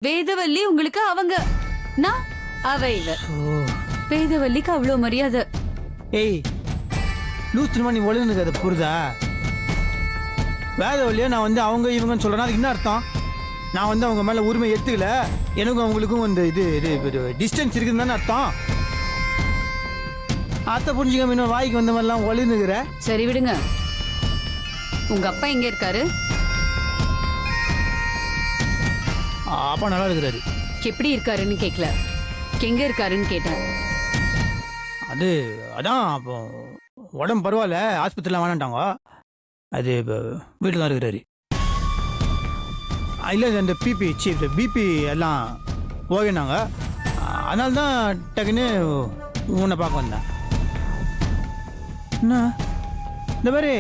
வேதவல்லி உங்களுக்கு அவங்க, நான் அவ இவ. ஓ வேதவல்லிக்கு அவ்வளோ மரியாதை. ஏய் லூஸ்துமா நீ ஒழுங்குனது அதை புரிதா? வேத வழியா நான் வந்து அவங்க இவங்கன்னு சொல்கிறேன்னா அதுக்கு என்ன அர்த்தம்? நான் வந்து அவங்க மேலே உரிமை எடுத்துக்கல, எனக்கும் அவங்களுக்கும் வந்து இது டிஸ்டன்ஸ் இருக்குதுன்னு தானே அர்த்தம். அத்தை புரிஞ்சுக்காம இன்னும் வாய்க்கு வந்த மாதிரிலாம் ஒழுங்குகிற. சரி விடுங்க. உங்க அப்பா எங்க இருக்காரு? அப்பா நல்லா இருக்கிறாரு. எப்படி இருக்காருன்னு கேட்கல, எங்க இருக்காருன்னு கேட்டேன். அதான் அப்போ உடம்பு பரவாயில்ல, ஆஸ்பத்திரியில் வேணான்ட்டாங்க. அது இப்போ வீட்டில் தான் இருக்கிறாரு. இல்லை அந்த பிபி எல்லாம் ஓகேனாங்க. அதனால தான் டக்குன்னு உன்னை பார்க்க வந்தேன். என்ன இந்த மாதிரி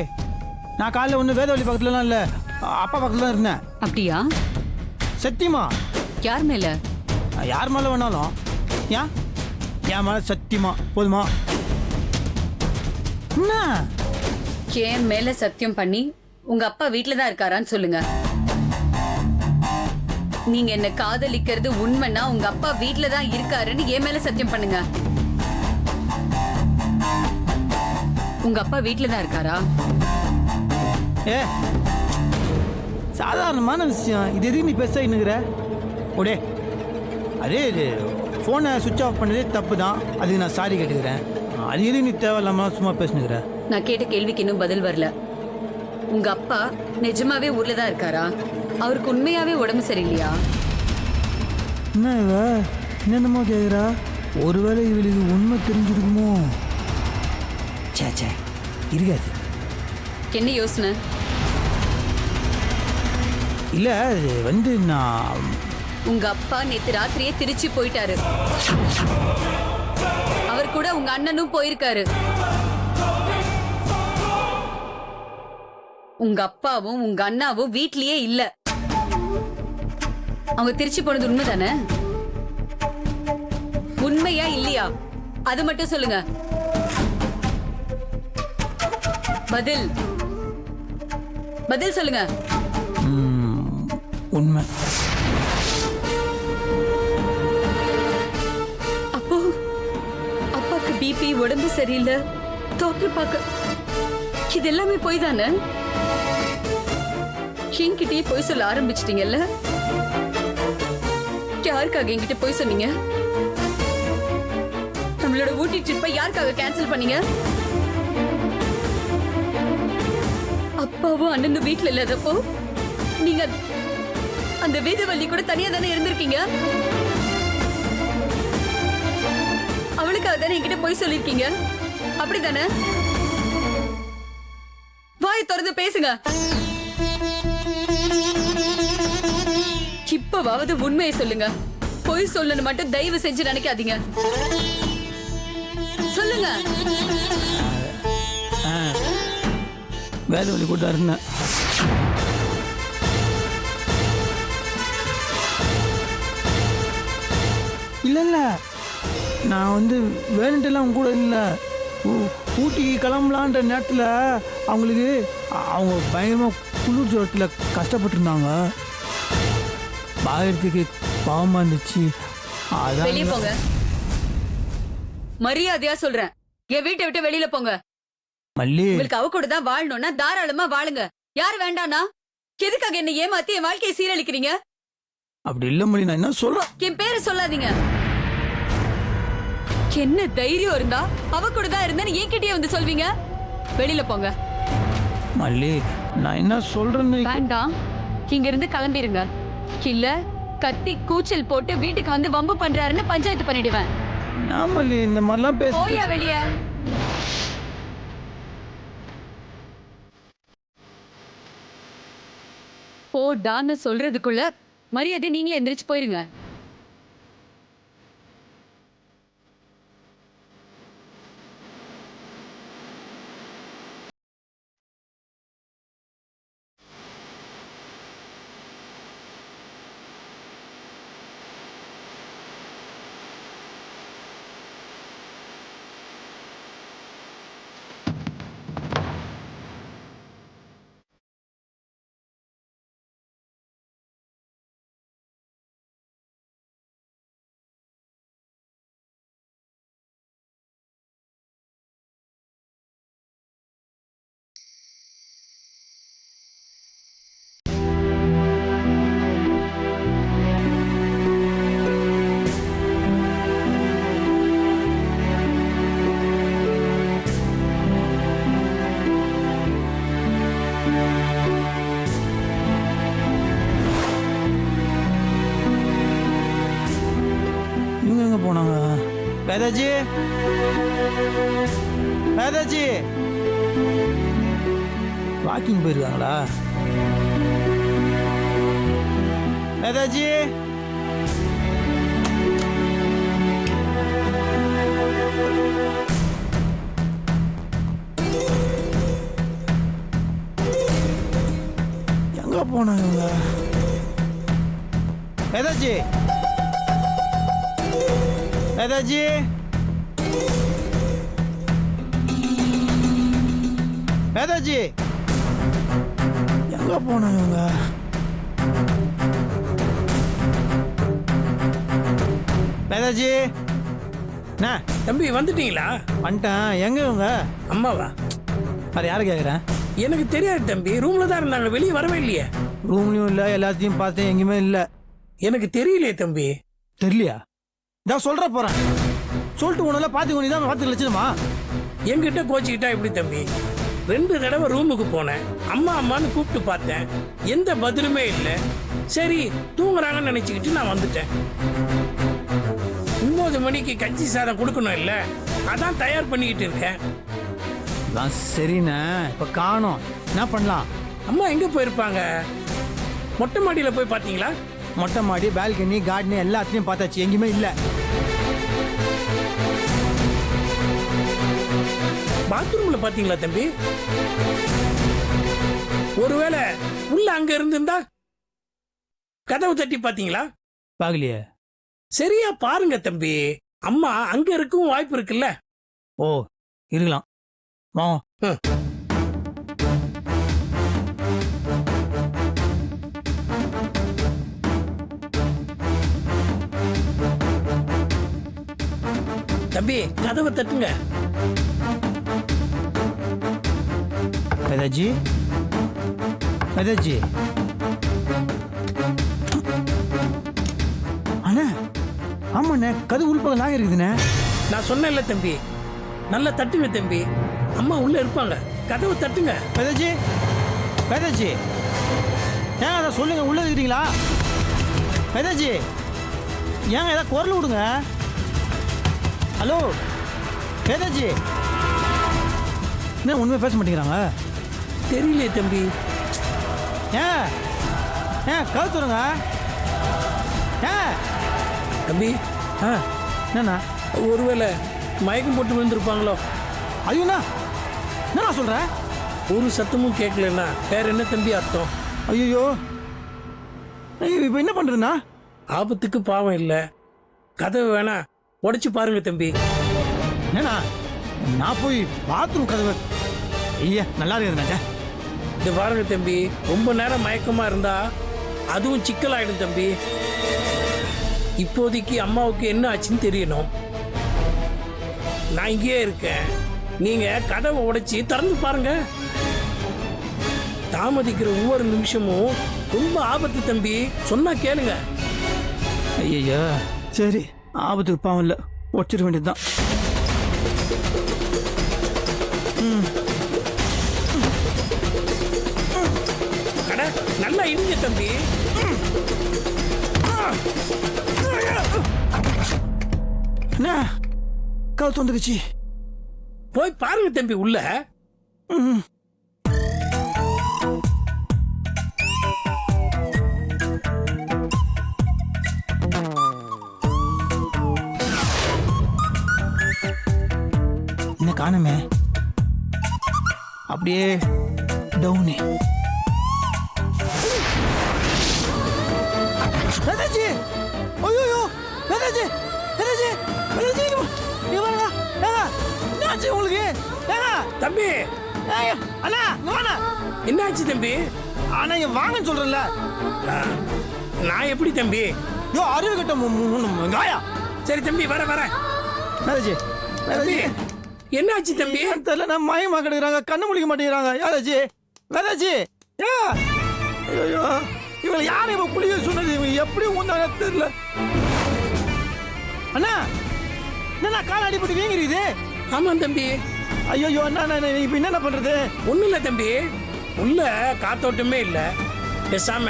நான் காலையில் ஒன்று வேதவழி பக்கத்துலலாம் இல்லை, அப்பா பக்கத்தில் தான் இருந்தேன். அப்படியா? சத்தியமா? யார் மேல? யார் மேலே வேணாலும். ஏன் என் மேலே சத்தியமா போதுமா? என்ன என் மேல சத்தியம் பண்ணி உங்க அப்பா வீட்டுல தான் இருக்காரான்னு சொல்லுங்க. நீங்க என்ன காதலிக்கிறது உண்மைன்னா உங்க அப்பா வீட்டுல தான் இருக்காருன்னு என் மேல சத்தியம் பண்ணுங்க. உங்க அப்பா வீட்டுல தான் இருக்காரா? ஏ சாதாரணமான விஷயம் இது, எதுக்கு நீ பெருசாக இன்னுங்கிற? ஓடே அதே இது ஃபோனை சுவிட்ச் ஆஃப் பண்ணதே தப்பு தான், அதுக்கு நான் சாரி கேட்டுக்கிறேன். அது எதுக்கு நீ தேவையில்லாமல் சும்மா பேசுனுங்கிற? நான் கேட்ட கேள்விக்கு இன்னும் பதில் வரல. உங்க அப்பா நிஜமாவே ஊர்ல தான் இருக்காரா? அவருக்கு உண்மையாவே உடம்பு சரியில்லையா? என்ன இவ என்னென்னமோ கேட்குறா? ஒருவேளை இவளுக்கு உண்மை தெரிஞ்சிருக்குமோ? சே இருக்காது. என்ன யோசனை? இல்லை அது வந்து நான் உங்க அப்பா நேத்து ராத்திரியே திருச்சி போயிட்டாரு. அவர் கூட உங்க அண்ணனும் போயிருக்காரு. உங்க அப்பாவும் உங்க அண்ணாவும் வீட்லயே இல்ல. அவங்க திருச்சி போனது உண்மைதானே? உண்மையா இல்லையா அது மட்டும் சொல்லுங்க. பதில் பதில் சொல்லுங்க. உண்மை. அப்போ அப்பாக்கு பிபி உடம்பு சரியில்லை, டாக்டர் பார்க்க, இது எல்லாமே போய் தானே? என்கிட்டயே போய் சொல்ல ஆரம்பிச்சிட்டீங்கல்ல? யாருக்காக என்கிட்ட போய் சொன்னீங்க? நம்மளோட ஊட்டி ட்ரிப்பை யாருக்காக கேன்சல் பண்ணீங்க? அப்பாவும் அண்ணனும் வீட்டுல இல்லாதப்போ நீங்க அந்த வேதவல்லி கூட தனியா தானே இருந்திருக்கீங்க. அவளுக்காக தானே என்கிட்ட போய் சொல்லிருக்கீங்க, அப்படிதானே? வாய் திறந்து பேசுங்க. இப்பவாவது உண்மையை சொல்லுங்க. பொய் சொல்லணும் மட்டும் தயவு செஞ்சு நினைக்காதீங்க. சொல்லுங்க. வேதவழி கூட இருந்தேன். இல்லை நான் வந்து வேணுன்ட்டுலாம் அவங்க கூட இல்லை. ஊட்டிக்கு கிளம்பலான்ற நேரத்தில் அவங்களுக்கு அவங்க பயங்கரமாக குளிர் ஜோரத்தில் கஷ்டப்பட்டுருந்தாங்க. பாயத்துக்கு பாவமாக இருந்துச்சு. அதான் வெளியே போங்க. மரியாதையா சொல்றேன், என் வீட்டை விட்டு வெளியில போங்க. மல்லி உங்களுக்கு அவ கூட தான் வாழணும்னா தாராளமா வாழுங்க. யார் வேண்டானா? எதுக்காக என்ன ஏமாத்தி என் வாழ்க்கையை சீரழிக்கிறீங்க? அப்படி இல்லை மல்லி, நான் என்ன சொல்றேன்? என் பேரை சொல்லாதீங்க. என்ன தைரியம் இருந்தா அவ கூட தான் இருந்தேன்னு என்கிட்டயே வந்து சொல்வீங்க. வெளியில போங்க. மல்லி நான் என்ன சொல்றேன்னு. வேண்டாம், இங்க இருந்து கிளம்பிருங்க. இல்ல கத்தி கூச்சல் போட்டு வீட்டுக்கு வந்து வம்பு பண்றாருன்னு பஞ்சாயத்து பண்ணிடுவேன். நான் மல்லி இந்த மாதிரிலாம் பேச. போயா வெளிய. போடான்னு சொல்றதுக்குள்ள மரியாதை நீங்களே எந்திரிச்சு போயிருங்க. போனாங்க? வேதாஜி, வேதாஜி வாக்கிங் போயிருக்காங்களா? வேதாஜி, எங்க போனாங்க இவங்க? வேதாஜி, வேதாஜி, வேதாஜி எங்க போனாங்க இவங்க? வேதாஜி, என்ன தம்பி வந்துட்டீங்களா? வந்துட்டேன். எங்க இவங்க? அம்மாவா? அது யாரை கேட்குறேன்? எனக்கு தெரியாது தம்பி, ரூம்ல தான் இருந்தாங்க, வெளியே வரவே இல்லையே. ரூம்லையும் இல்லை, எல்லாத்தையும் பார்த்தேன், எங்கேயுமே இல்லை. எனக்கு தெரியலையே தம்பி. தெரியலையா? நான் சொல்ற போறேன். சொல்லிட்டு உன்னெல்லாம் பார்த்து தான் பார்த்து லட்சணமா? என்கிட்ட கோச்சிக்கிட்டா எப்படி தம்பி? 2 தடவை ரூமுக்கு போனேன், அம்மா அம்மான்னு கூப்பிட்டு பார்த்தேன், எந்த பதிலுமே இல்லை. சரி தூங்குறாங்கன்னு நினைச்சுக்கிட்டு நான் வந்துட்டேன். 9 மணிக்கு கஞ்சி சாதம் கொடுக்கணும் இல்ல, அதான் தயார் பண்ணிக்கிட்டு இருக்கேன். சரிண்ணே, இப்ப காணோம், என்ன பண்ணலாம்? அம்மா எங்க போயிருப்பாங்க? மொட்டை மாடியில போய் பாத்தீங்களா? மொட்டை மாடி, பால்கனி, கார்டன் எல்லாத்தையும் பார்த்தாச்சு, எங்கேயுமே இல்லை. பாத்ரூம்ல பாத்தீங்களா தம்பி? ஒருவேளை உள்ள அங்க இருந்திருந்தா கதவு தட்டி பாத்தீங்களா? பார்க்கலையே. சரியா பாருங்க தம்பி, அம்மா அங்க இருக்கவும் வாய்ப்பு இருக்குல்ல. ஓ, இருக்கலாம். வா. தம்பி கதவை தட்டுங்க. வேதாஜி, வேதாஜி, அண்ணா, ஆமாண்ணே, கதவு உள்பக்கம் நாக இருக்குதுண்ணே. நான் சொன்னேன்ல தம்பி, நல்லா தட்டுங்க தம்பி, அம்மா உள்ள இருப்பாங்க, கதவை தட்டுங்க. வேதாஜி, வேதாஜி, ஏன் அதை சொல்லுங்க, உள்ள இருக்கிறீங்களா? வேதாஜி, ஏங்க ஏதாவது குரல் விடுங்க. ஹலோ வேதாஜி, என்ன உண்மையை பேச மாட்டேங்கிறாங்க? தெரியலையே தம்பி. ஏன் ஏன் கழுத்துருங்க? ஏன் தம்பி ஆ என்னண்ணா? ஒருவேளை மயக்கம் போட்டு விழுந்திருப்பாங்களோ? ஐயோண்ணா, என்னண்ணா சொல்கிறேன்? ஒரு சத்தமும் கேட்கலன்னா வேற என்ன தம்பி அர்த்தம்? ஐயோ, இப்போ என்ன பண்ணுறதுண்ணா? ஆபத்துக்கு பாவம் இல்லை, கதவை வேணா உடைச்சு பாருங்க தம்பி. என்னண்ணா, நான் போய் பாத்ரூம் கதவை, ஐயா நல்லா இருக்குதுண்ணா. இது பாருங்க தம்பி, ரொம்ப நேரம் மயக்கமா இருந்தா அதுவும் சிக்கலாயிடும் தம்பி. இப்போதைக்கு அம்மாவுக்கு என்ன ஆச்சுன்னு தெரியணும். நான் இங்கேயே இருக்கேன், நீங்க கதவை உடைச்சி திறந்து பாருங்க. தாமதிக்கிற ஒவ்வொரு நிமிஷமும் ரொம்ப ஆபத்து தம்பி, சொன்னா கேளுங்க. ஐயா சரி, ஆபத்துக்கு பாவம் இல்லை, உடச்சிட வேண்டியதுதான். அட நல்லா இடிங்க தம்பி. என்ன கழுத்து வந்துருச்சு? போய் பாருங்க தம்பி உள்ள. என்ன காணுமே, அப்படியே டவுனு. வேதாஜி, ஐயோ வேதாஜி, வேதாஜி, வேதாஜி, இங்க வாங்க. என்னாச்சு உங்களுக்கு? தம்பி அண்ணா இங்க வாண்ணா. என்னாச்சு தம்பி? அண்ணா இங்க வாங்கன்னு சொல்றேன்ல. நான் எப்படி தம்பி? யோ அறிவு கிட்ட காயா. சரி தம்பி, வர வர. வேதாஜி, தம்பி என்னாச்சு தம்பி? தெரியல, நான் மயமா கிடக்குறாங்க, கண்ணு முடிக்க மாட்டேங்கிறாங்க. யாராச்சு? வேதாஜி, ஐயோ இவங்களை யாரும் இப்ப புளிய சொன்னது, இவங்க எப்படி உண்டாங்க தெரியல. அண்ணா என்ன கால அடிப்பட்டு வீங்கிருக்குது? ஆமா தம்பி. ஐயோ அண்ணா, இப்ப என்ன பண்றது? ஒண்ணு இல்ல தம்பி, உள்ள காத்தோட்டமே இல்ல, பேசாம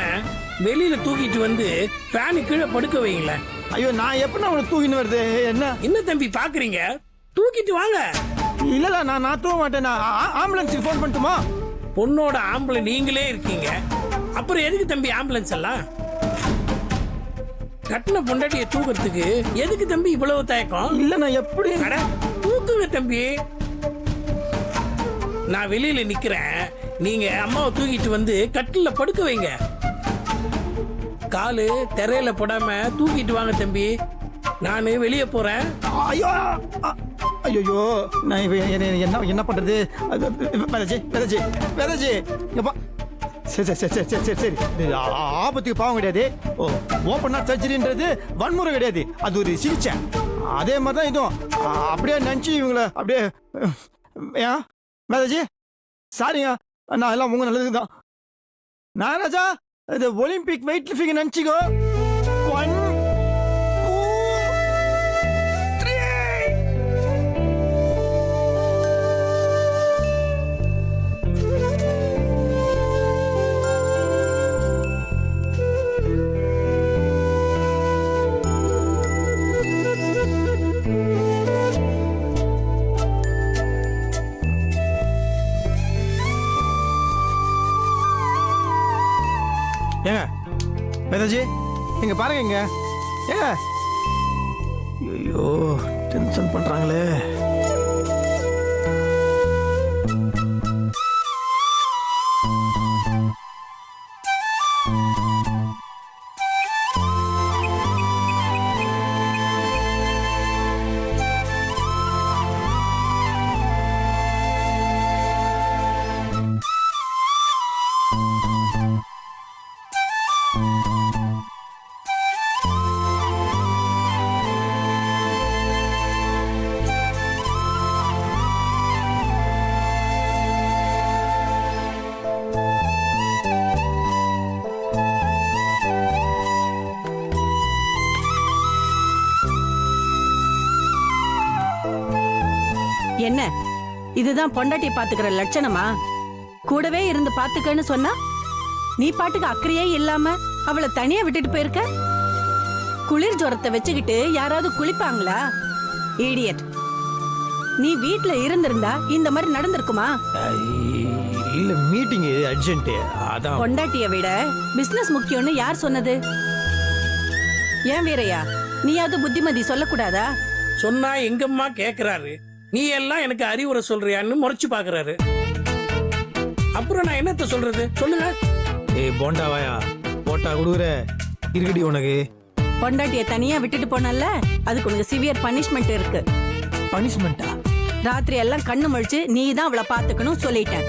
வெளியில தூக்கிட்டு வந்து ஃபேனு கீழே படுக்க வைங்களேன். ஐயோ நான் எப்படி அவனை தூக்கின்னு வருது என்ன? என்ன தம்பி பாக்குறீங்க? தூக்கிட்டு வாங்க. இல்ல நான் தூக்க மாட்டேன். நான் ஆம்புலன்ஸுக்கு ஃபோன் பண்ணட்டுமா? பொண்ணோட ஆம்பளை நீங்களே இருக்கீங்க, அப்புறம் எதுக்கு தம்பி ஆம்புலன்ஸ் எல்லாம்? கட்டின பொண்டாட்டிய தூக்கிறதுக்கு எதுக்கு தம்பி இவ்வளவு தயக்கம்? இல்ல நான் எப்படி? அட தூக்குங்க தம்பி. நான் வெளியில நிக்கிறேன், நீங்க அம்மாவை தூக்கிட்டு வந்து கட்டில படுக்க வைங்க. காலு திரையில போடாம தூக்கிட்டு வாங்க தம்பி. நானு வெளியே போறேன். ஐயோ ஐயோ நான் என்ன பண்றது? வேதாஜி எப்பா சரி ஆபத்துக்கு பாவம் கிடையாது. ஓப்பன் ஹார்ட் சர்ஜரின்றது வன்முறை கிடையாது, அது ஒரு சிகிச்சை. அதே மாதிரி தான் இதுவும். அப்படியே நினச்சி இவங்கள அப்படியே ஏன் வேதாஜி சாரிங்க, நான் எல்லாம் உங்க நல்லதுக்கு தான். நாராஜா இது ஒலிம்பிக் வெயிட் லிஃப்டிங் நினச்சிக்கோ. 1 2 3 ஏங்க வேதாஜி இங்க பாருங்க, இங்க ஏங்க. ஐயோ டென்ஷன் பண்றாங்களே. என்ன இதுதான் பொண்டாட்டி பாத்துக்கிற லட்சணமா? கூடவே இருந்து பாத்துக்கன்னு சொன்னா நீ பாட்டுக்கு அக்கறையே இல்லாம அவளை தனியா விட்டுட்டு போயிருக்க. குளிர் ஜுரத்தை வச்சுக்கிட்டு யாராவது குளிப்பாங்களா? இடியட். நீ வீட்ல இருந்திருந்தா இந்த மாதிரி நடந்திருக்குமா? இல்ல மீட்டிங் அர்ஜென்ட் அதான். பொண்டாட்டிய விட பிசினஸ் முக்கியம்னு யார் சொன்னது? ஏன் வீரையா, நீயாவது புத்திமதி சொல்லக்கூடாதா? சொன்னா எங்கம்மா கேக்குறாரு, நீ எல்லாம் எனக்கு அறிவுரை சொல்றியான்னு முறைச்சு பாக்குறாரு. அப்புறம் நான் என்னத்த சொல்றது சொல்லுங்க. ஏய் போண்டாவாயா, போட்டா குடுக்குற இருக்கடி உனக்கு. பொண்டாட்டிய தனியா விட்டுட்டு போனல, அதுக்கு உனக்கு சிவியர் பனிஷ்மெண்ட் இருக்கு. பனிஷ்மெண்டா? ராத்திரி எல்லாம் கண்ணு முழிச்சு நீ தான் அவளை பாத்துக்கணும் சொல்லிட்டேன்.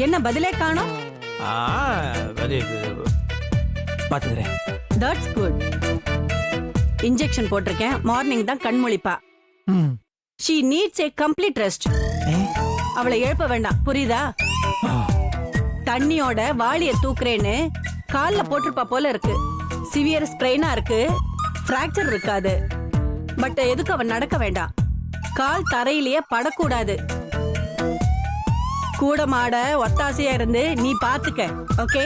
என்ன பதிலே காணோம்? பாத்துக்கிறேன். That's good. இன்ஜெக்ஷன் போட்டிருக்கேன், மார்னிங் தான் கண் முழிப்பா. she needs a complete rest. அவளை எழுப்ப வேண்டாம், புரியுதா? தண்ணியோட வாளிய தூக்குறேன்னு கால்ல போட்டிருப்பா போல இருக்கு. சிவியர் ஸ்ப்ரெயினா இருக்கு, பிராக்சர் இருக்காது. பட் எதுக்கு அவன் நடக்க வேண்டாம், கால் தரையிலேயே படக்கூடாது. கூட மாட ஒத்தாசையா இருந்து நீ பாத்துக்க, ஓகே?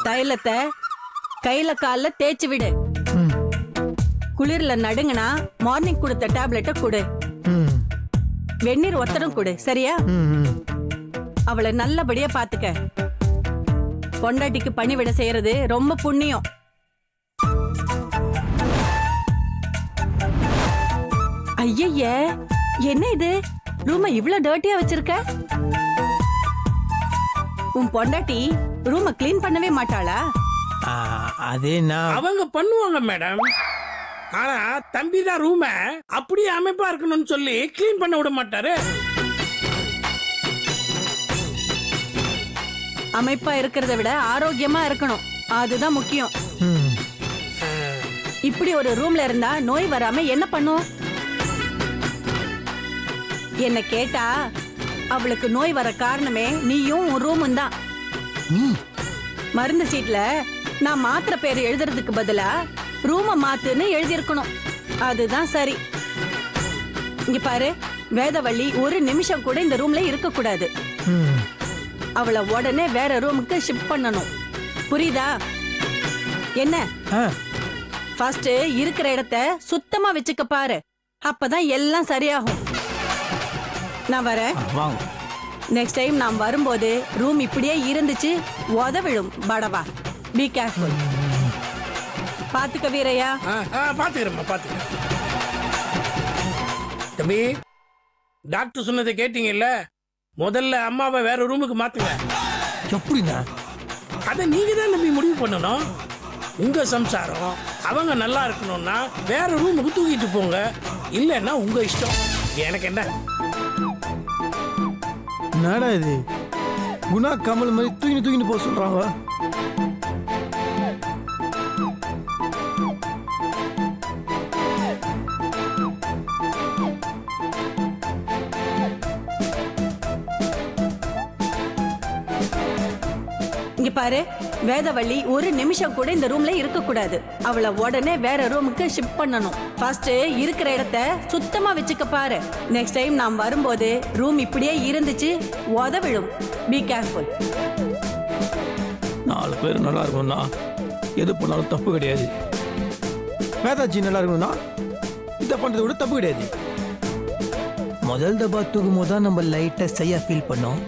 தைலத்தை கையில கால்ல தேய்ச்சி விடு. குளிர்ல நடுங்கனா மார்னிங் கொடுத்த டேப்லெட்டை கொடு. வெந்நீர் ஒத்தடம் கொடு, சரியா? அவளை நல்லபடியா பாத்துக்க. பொண்டாட்டிக்கு பணிவிட செய்யறது ரொம்ப புண்ணியம். ஐய, என்ன இது? ரூமை இவ்ளோ டர்ட்டியா வச்சிருக்க? உன் பொண்டாட்டி ரூமை கிளீன் பண்ணவே மாட்டாளா? அதே நான் அவங்க பண்ணுவாங்க மேடம். ஆனா தம்பி தான் ரூம அப்படியே அமைப்பா இருக்கணும்னு சொல்லி கிளீன் பண்ண விட மாட்டாரு. அமைப்பா இருக்கிறத விட ஆரோக்கியமா இருக்கணும், அதுதான் முக்கியம். இப்படி ஒரு ரூம்ல இருந்தா நோய் வராம என்ன பண்ணும்? என்ன கேட்டா அவளுக்கு நோய் வர காரணமே நீயும் உன் ரூமும் தான். மருந்து சீட்ல நான் மாத்திரை பேர் எழுதுறதுக்கு பதிலா ரூமை மாத்துன்னு எழுதியிருக்கணும், அதுதான் சரி. இங்க பாரு வேதவள்ளி, ஒரு நிமிஷம் கூட இந்த ரூம்ல இருக்க கூடாது. அவளை உடனே வேற ரூமுக்கு ஷிஃப்ட் பண்ணணும். புரியுதா? என்ன? ஃபர்ஸ்ட் இருக்கிற இடத்த சுத்தமா வச்சுக்க பாரு, அப்பதான் எல்லாம் சரியாகும். நான் வரேன். நெக்ஸ்ட் டைம் நான் வரும்போது ரூம் இப்படியே இருந்துச்சு உதவிடும் படவா. Be careful. பாத்துக்க வீரையா. பாத்துக்கிறேம்மா, பாத்துக்கிறேன். தம்பி, டாக்டர் சொன்னதை கேட்டீங்கல்ல? முதல்ல அம்மாவை வேற ரூமுக்கு மாத்துங்க. எப்படின்னா? அதை நீங்க தான் நம்பி முடிவு பண்ணணும். உங்க சம்சாரம் அவங்க நல்லா இருக்கணும்னா வேற ரூமுக்கு தூக்கிட்டு போங்க, இல்லைன்னா உங்க இஷ்டம். எனக்கு என்ன? என்னடா இது, குணா கமல் மாதிரி தூக்கிட்டு போக சொல்றாங்க. இங்க பாரு வேதவள்ளி, ஒரு நிமிஷம் கூட இந்த ரூம்ல இருக்க கூடாது. அவளை உடனே வேற ரூமுக்கு ஷிஃப்ட் பண்ணணும். ஃபர்ஸ்ட் இருக்கிற இடத்த சுத்தமா வச்சுக்க பாரு. நெக்ஸ்ட் டைம் நான் வரும்போது ரூம் இப்படியே இருந்துச்சு உதவிடும். Be careful. 4 பேர் நல்லா இருக்கணும்னா எது பண்ணாலும் தப்பு கிடையாது. வேதாஜி நல்லா இருக்கணும்னா இதை பண்றது கூட தப்பு கிடையாது. முதல் தபா தூக்கும் போது தான் நம்ம லைட்டா சரியா ஃபீல் பண்ணோம்.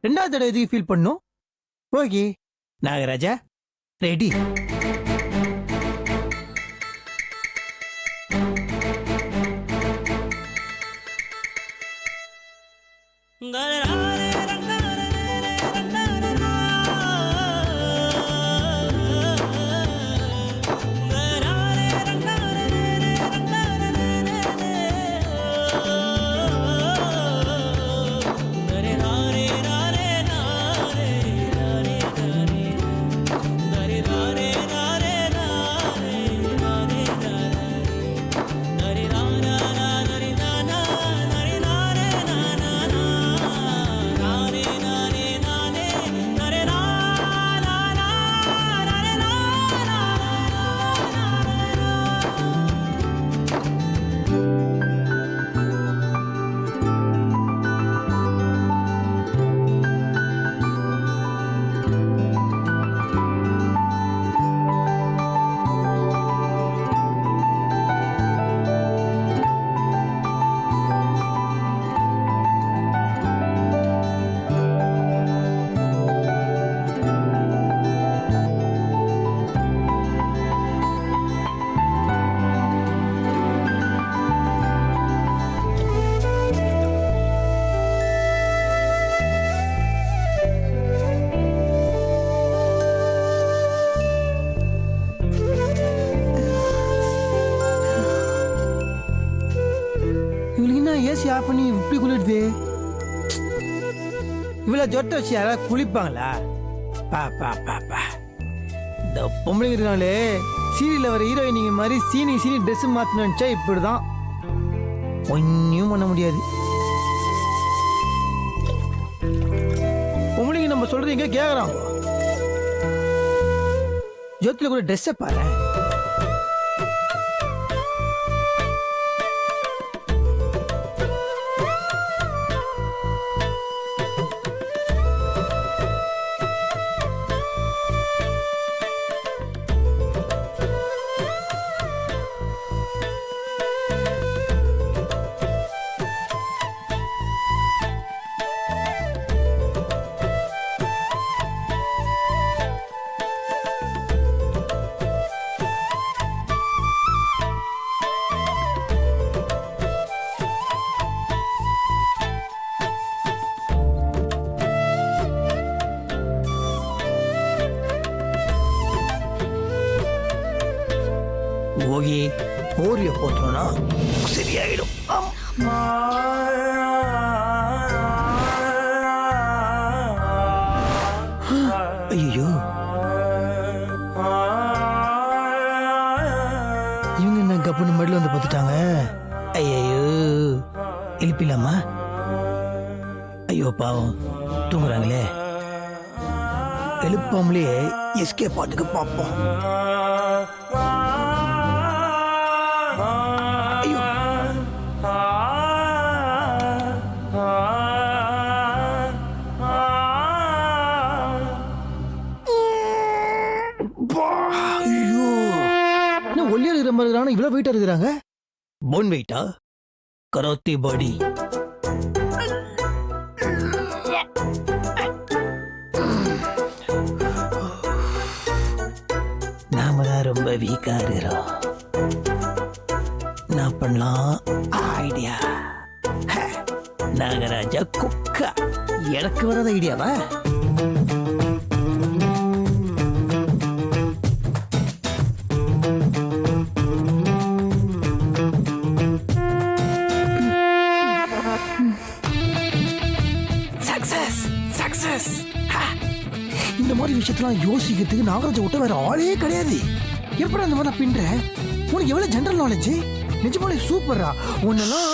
2வது தடவை எதுக்கு ஃபீல் பண்ணோம்? Okay Nagaraja, ready. AC off பண்ணி இப்படி குளிடுது. இவ்வளவு ஜொட்ட வச்சு யாராவது குளிப்பாங்களா? பா இந்த பொம்பளைங்க இருக்காங்களே, சீரியல்ல வர ஹீரோயினிங்க மாதிரி சீனி ட்ரெஸ் மாத்தணும்ச்சா இப்படிதான். ஒன்னும் பண்ண முடியாது. பொம்பளைங்க நம்ம சொல்றது எங்க கேக்குறாங்க? ஜோத்துல கூட ட்ரெஸ்ஸை பாரு. போகி போரிய போட்டோம்னா சரியாயிடும். ஐயோ, இவங்க என்ன கப்புன்னு மடியில் வந்து பார்த்துட்டாங்க. ஐயோ, எழுப்பிலாமா? ஐயோ பாவம், தூங்குறாங்களே. எழுப்பாமலே எஸ்கே பாட்டுக்கு பார்ப்போம். உடம்பு இருக்கிறாங்க, இவ்வளவு வெயிட்டா இருக்கிறாங்க. போன் வெயிட்டா? கராத்தே பாடி. நாம தான் ரொம்ப வீக்கா இருக்கிறோம். நான் பண்ணலாம் ஐடியா. நாகராஜா குக்கா. எனக்கு வராத ஐடியாவா? Success success. இந்த மாதிரி விஷயத்தெல்லாம் யோசிக்கிறதுக்கு நாகராஜ விட்ட வேற ஆளே கிடையாது. எப்படி அந்த மாதிரி நான் பின்றேன்? உனக்கு எவ்வளவு ஜெனரல் நாலேஜ்? நிஜமாலே சூப்பரா. உன்னெல்லாம்